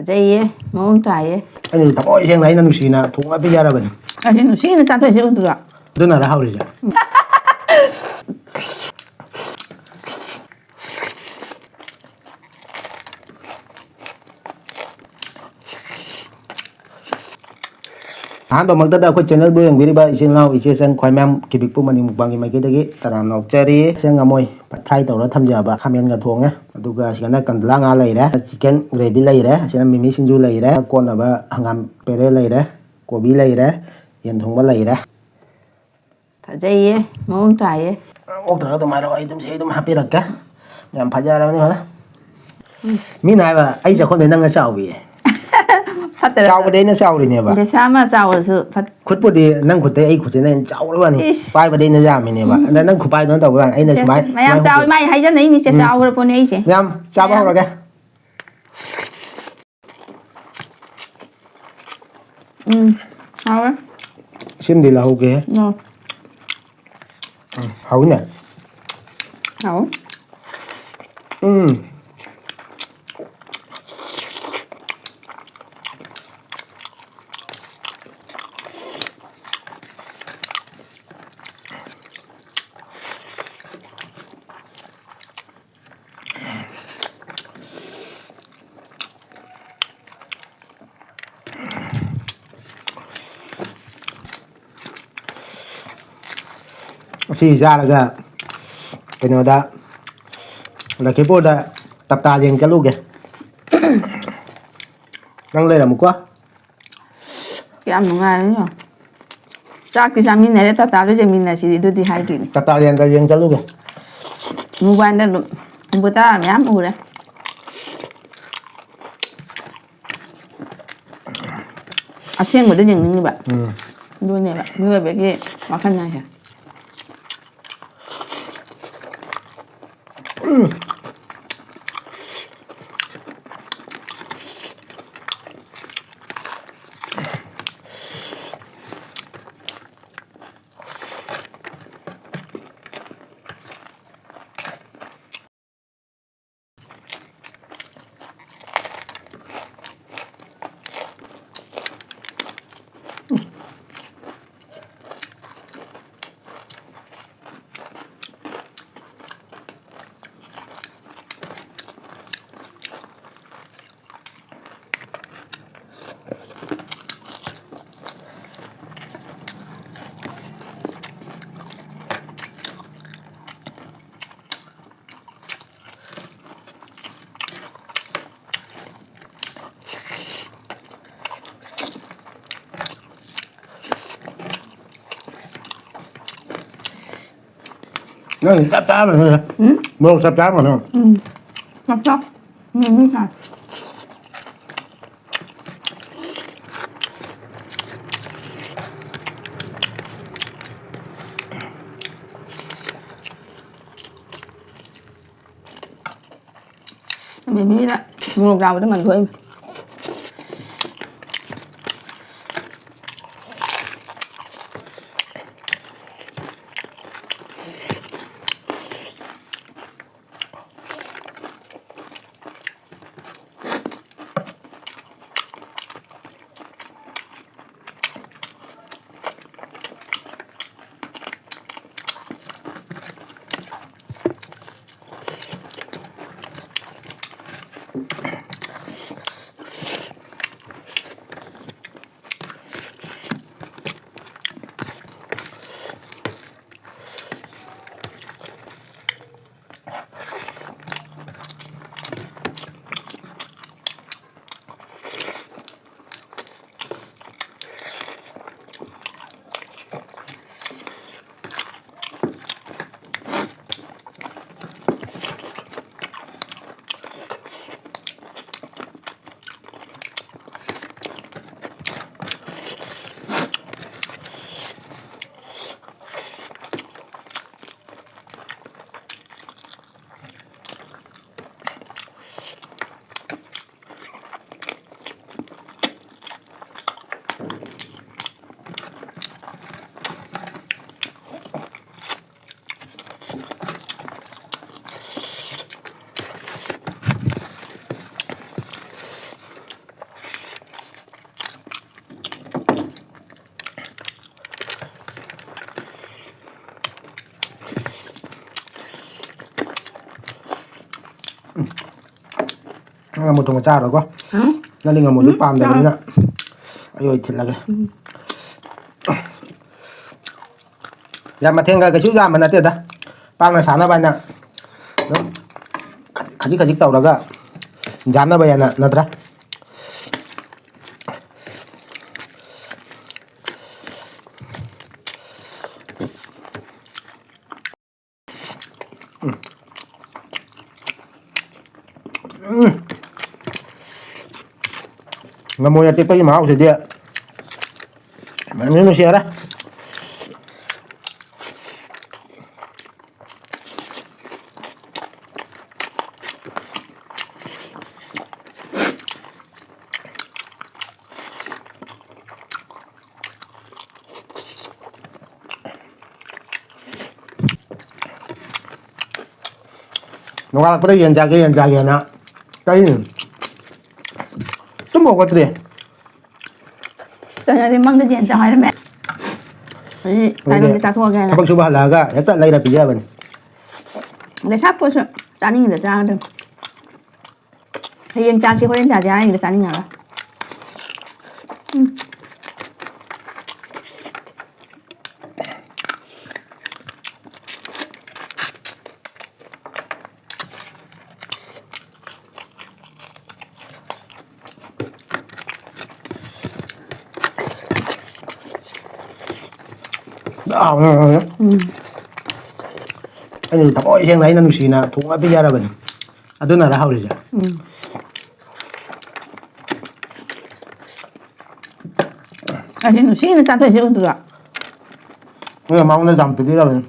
fazei mong tare. Anh tập oi riêng này nó xí na thùng ở bây giờ là bệnh. Anh nó xí nó chặt thôi chứ không được. Đứa nào đã hao rồi chứ. Hãy bấm cái channel bữa yang video isin lau isin khoai mem kibik pu mani mukbang ki mai ki dagi taram nok chari se ngamoi fry tawra thamja ba khamen ga thong aduga sigana kandla nga leire chicken gravy leire sina mimi singju leire kona ba hangam pere leire kobi leire yen thongba leire Fazei mong tare. oktra to maro ai dum se dum happy rakka yam phajara ni hola mi nai ba ai ja khon de nang ga chau bi chau ba de na chau ri ne ba để sao mà sao rồi phát. khut pu di nang khut te ai khut ne chau la ba ni pai ba de na ja mi ne ba nang khut pai no to ba ai na mai Mày làm sao mày hay cho này mình sẽ sao rồi bọn ấy chứ. Nhâm, sao bao rồi kìa? Sao á? Xin đi là hậu kìa. Rồi. Hậu nè. Hậu. Xì ra là cái nào đó là cái bột đã tập ta dành cho luôn kìa. Năng lên là một quá. Cái ăn một ngày nữa. Chắc thì sao mình này tập tao rồi mình này chỉ đi hai chuyện. Tập ta dành cho luôn kìa. Mua ban đó bữa ta làm nhám mua đấy. À trên một đứa nhìn như vậy. Đuôi này vậy, như vậy cái mà khăn này hả? Nó sắp tám rồi hả? Mua sắp tám rồi không? Sắp sắp. Mình biết rồi. Mình biết đó. Mua một đầu để mình thuê. ngamo thong cha rồi quá nó đi ngamo giúp pam đây nè ơi thịt là cái giờ mà thêm cái chú ra mà nó tiệt đó pang là sáng nó bay nè cái tàu đó cơ dám nó bay nè nó ra ngamoy at ito yung mahal sa dia. Ano siya ra? Nung alat pa rin yan jaga na. Kayo tumbo ko tre. Tanya di mang di jen jangan mẹ. Ini tayo kita thua cái này. Kapag subah laga, ito lay na pija ban. Để sắp có sự tani người ta được. Thì yên cha chỉ có đến cha thì ai người ta tani nào. Anh tập oi yang lain anu sina thung api jara ban adu na rahau rija Aje nu sina ta to je undura ngai mau na jam pidi ra ban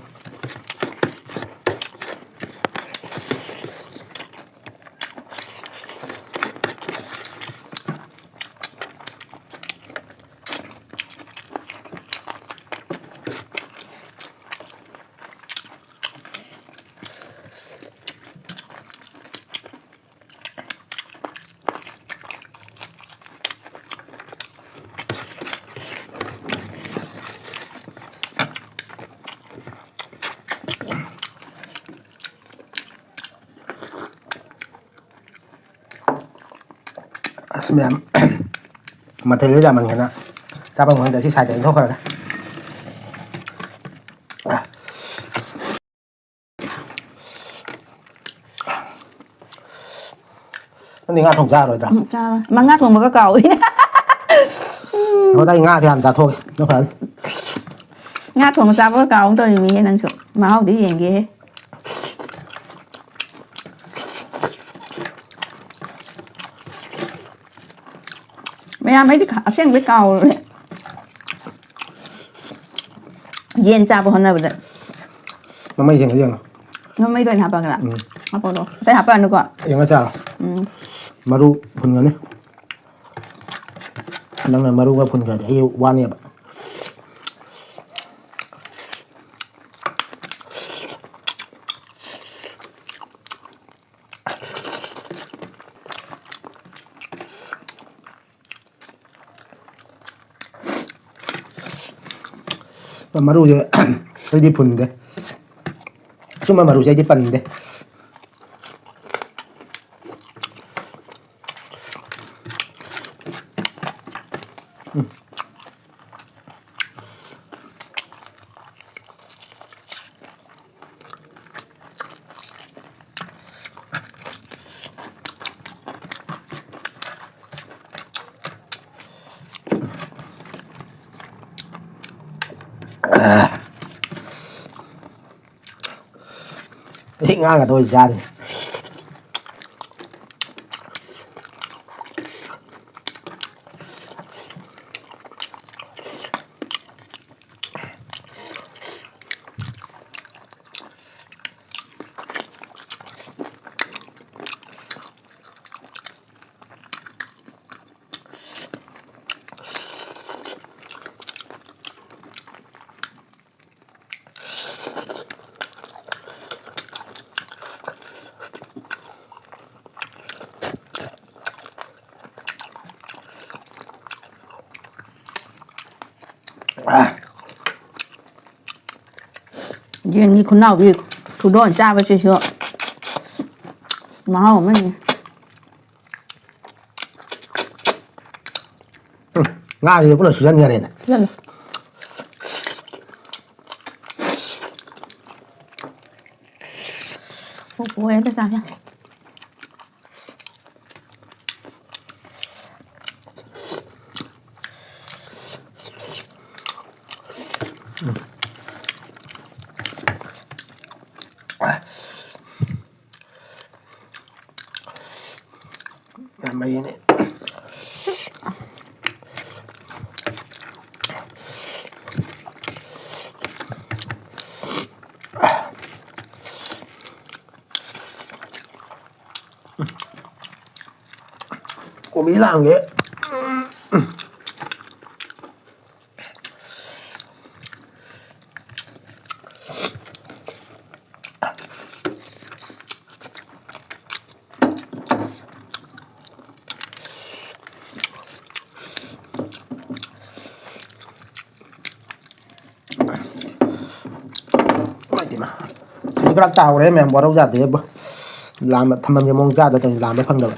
Asmem material zaman kana siapa yang dari saya itu kan ini ngã thùng ra rồi đó cha mà ngắt thùng một cái cầu nó đây ngã thì hẳn ra thôi nó phải ngắt thùng sao có cái cầu tôi mình nên sụp mà không đi gì ghê mẹ mấy cái khảo xem cái cầu yên cha bố hơn nào vậy nó mấy chuyện cái gì nó mấy đôi hạt bạc là hạt bạc đâu tay hạt bạc nữa quoi yang aja maru pun kan nang maru ga pun ga ayo wan ya maru je sai di pun de cuma maru sai di pan de Thích ngang là tôi ra đi.你可闹比土豆炸不去修，蛮好我们。ngaji pun sudah nyarin. Dân. Ủa em biết sao nhá. Mày ini. Cô Mỹ làm vậy. Chỉ có tàu đấy mẹ bỏ đâu ra thì làm thầm như mong ra được thì làm mới phân được.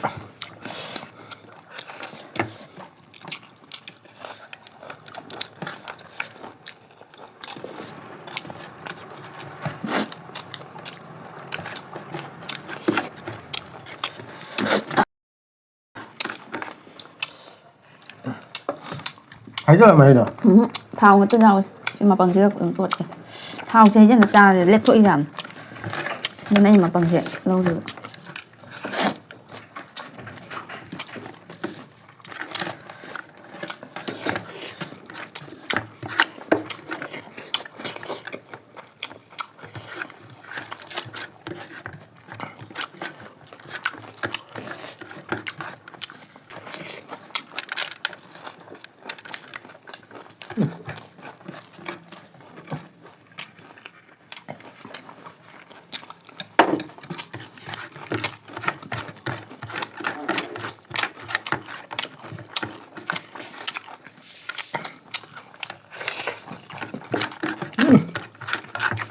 Thấy chưa mày được? Thao cái rau mà bằng chưa tuột kìa. Thao chơi rất là cha thì lép trội giảm. Nên đây mà bằng diện lâu rồi.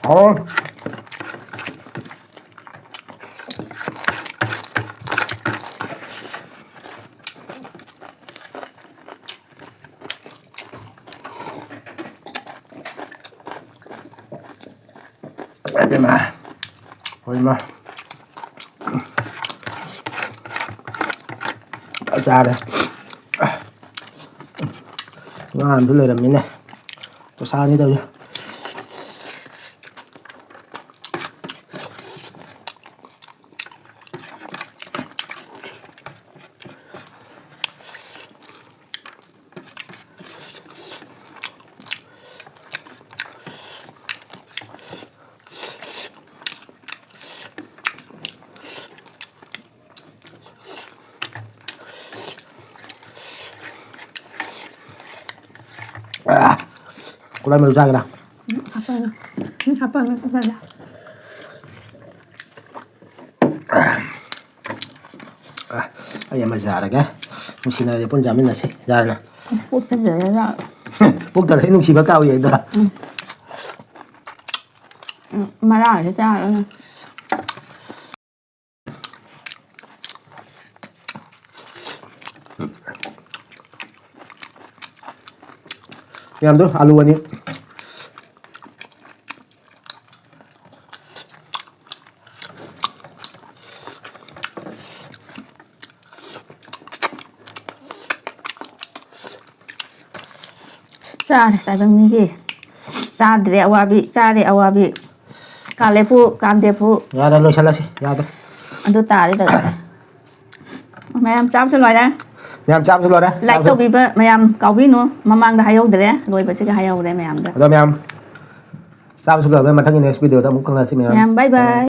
Ồ. Đây mà. Thôi mà. Đã ra đây. Ngon thứ lời làm như này. Có sao như đâu chứ? Kulay mo sa akin na. Apa na? Ayan masarap ka. Kung sinali po jamin na siya. Dara na. Phút chắc rồi ra. Huwag talaga nung siba ka uya ito. Mà ra thì sao nữa? Yan to, aluan yun. Sa này tại bằng gì? Sa để awabi, sa để awabi. Kalepu, kandepu. Yan na lo siya lasi. Yan to. Ando ta đấy được. Mày em chăm cho loài đấy. Yan chạm xuống lo đó. Lại tao bị mày em cậu biết nữa. Mà mang ra hay không đấy. Rồi bây giờ cái hay không đấy mày em đấy. Rồi mày em. Chạm xuống lo với mặt thằng next video tao muốn con là xin mày em. Bye bye.